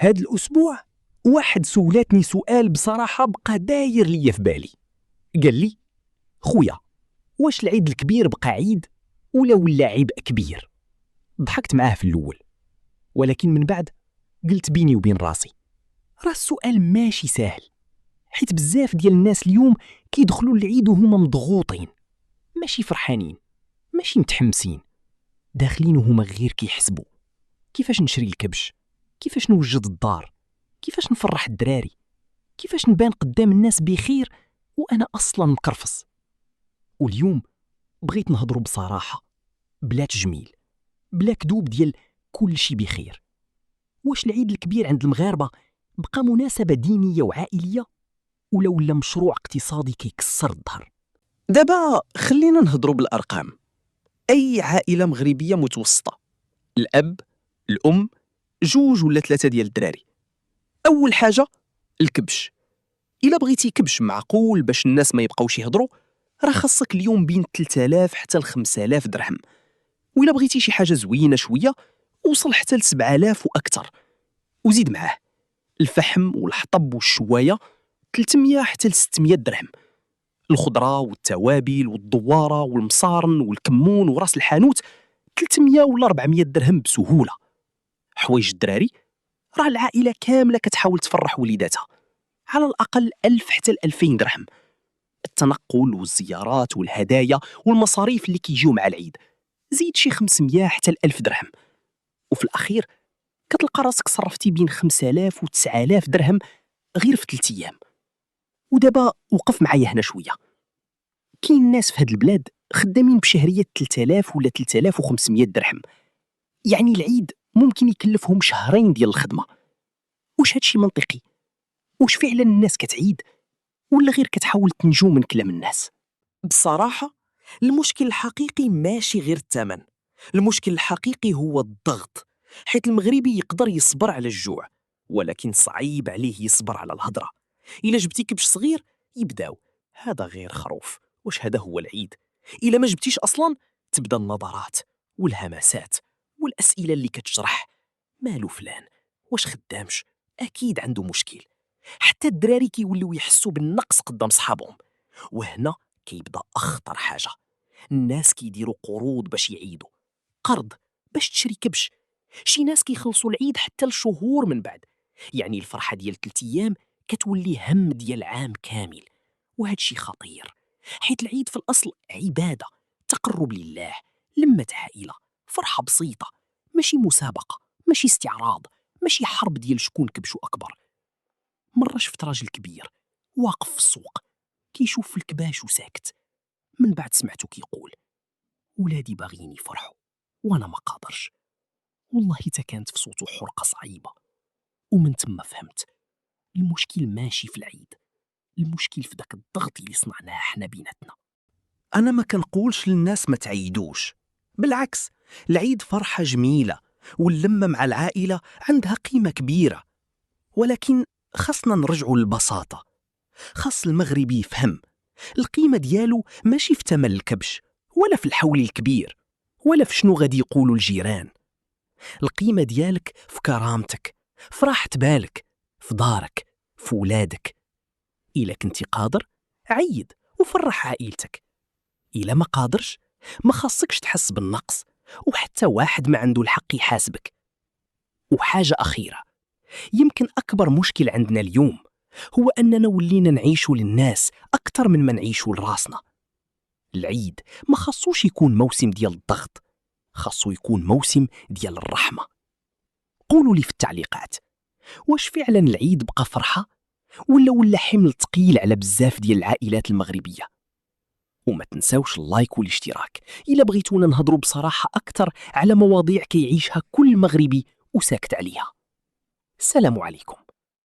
هاد الأسبوع واحد سولاتني سؤال بصراحة بقى داير ليا في بالي. قال لي: خويا، واش العيد الكبير بقى عيد ولا عبء كبير؟ ضحكت معاه في الأول، ولكن من بعد قلت بيني وبين راسي: راه السؤال ماشي سهل، حيت بزاف ديال الناس اليوم كيدخلوا العيد وهما مضغوطين، ماشي فرحانين، ماشي متحمسين، داخلين وهما غير كيحسبوا كيفاش نشري الكبش، كيفاش نوجد الدار، كيفاش نفرح الدراري، كيفاش نبان قدام الناس بخير وأنا أصلا مكرفص. واليوم بغيت نهضروا بصراحة، بلا تجميل، بلا كذوب ديال كل شي بخير. واش العيد الكبير عند المغاربة بقى مناسبة دينية وعائلية ولا مشروع اقتصادي كيكسر الظهر؟ دابا خلينا نهضروا بالأرقام. أي عائلة مغربية متوسطة، الأب، الأم، 2 ولا 3 ديال الدراري. أول حاجة الكبش. إلا بغيتي كبش معقول باش الناس ما يبقاوش يهضروا، راه خاصك اليوم بين 3000 حتى ل 5000 درهم. وإلا بغيتي شي حاجة زوينة شوية، وصل حتى ل 7000 وأكثر. وزيد معاه الفحم والحطب والشواية، 300 حتى ل 600 درهم. الخضرة والتوابل والدوارة والمصارن والكمون وراس الحانوت، 300 ولا 400 درهم بسهولة. حوايج الدراري، راه العائلة كاملة كتحاول تفرح وليداتها، على الأقل 1000 حتى ل 2000 درهم. التنقل والزيارات والهدايا والمصاريف اللي كيجيو مع العيد، زيد شي 500 حتى ل 1000 درهم. وفي الأخير كتلقى راسك صرفتي بين 5000 و 9000 درهم غير في 3 أيام. ودابا وقف معايا هنا شوية، كاين ناس في هاد البلاد خدامين بشهرية 3000 ولا 3500 درهم، يعني العيد ممكن يكلفهم شهرين ديال الخدمة. واش هادشي منطقي؟ واش فعلا الناس كتعيد ولا غير كتحاول تنجو من كلام الناس؟ بصراحة المشكل الحقيقي ماشي غير الثمن، المشكل الحقيقي هو الضغط. حيث المغربي يقدر يصبر على الجوع، ولكن صعيب عليه يصبر على الهضرة. إلا جبتي كبش صغير يبداو: هذا غير خروف، واش هذا هو العيد؟ إلا ما جبتيش أصلا تبدا النظرات والهمسات والأسئلة اللي كتشرح: مالو فلان؟ واش خدامش؟ أكيد عنده مشكل. حتى الدراري كيوليو يحسوا بالنقص قدام صحابهم. وهنا كيبدا أخطر حاجة: الناس كيديروا قروض باش يعيدوا، قرض باش تشري كبش. شي ناس كيخلصوا العيد حتى لشهور من بعد، يعني الفرحة ديال 3 أيام كتولي هم ديال عام كامل. وهذا شي خطير، حيت العيد في الأصل عبادة، تقرب لله، لمة عائلة، فرحة بسيطة، ماشي مسابقة، ماشي استعراض، ماشي حرب ديال شكون كبشو أكبر. مرة شفت راجل كبير واقف في السوق كيشوف في الكباش وساكت. من بعد سمعته كيقول: ولادي باغيين يفرحوا وانا ما قادرش. والله تا كانت في صوته حرقة صعيبة. ومن تما فهمت المشكل ماشي في العيد، المشكل في داك الضغط اللي صنعناه حنا بيناتنا. أنا ما كنقولش للناس ما تعيدوش، بالعكس، العيد فرحة جميلة، واللمة مع العائلة عندها قيمة كبيرة. ولكن خاصنا نرجعوا للبساطة. خاص المغربي يفهم القيمة ديالو ماشي في تمن الكبش، ولا في الحول الكبير، ولا في شنو غادي يقولوا الجيران. القيمة ديالك في كرامتك، في راحة بالك، في دارك، في ولادك. إلا كنتي قادر عيد وفرح عائلتك. إلا ما قادرش ما خاصكش تحس بالنقص، وحتى واحد ما عنده الحق يحاسبك. وحاجة أخيرة، يمكن أكبر مشكل عندنا اليوم هو أننا ولينا نعيشوا للناس أكثر من ما نعيشوا لراسنا. العيد ما خاصوش يكون موسم ديال الضغط، خاصو يكون موسم ديال الرحمة. قولوا لي في التعليقات، واش فعلا العيد بقى فرحة ولا حمل ثقيل على بزاف ديال العائلات المغربية؟ وما تنساوش اللايك والاشتراك إلا بغيتونا نهضروا بصراحة أكثر على مواضيع كيعيشها كل مغربي وساكت عليها. السلام عليكم.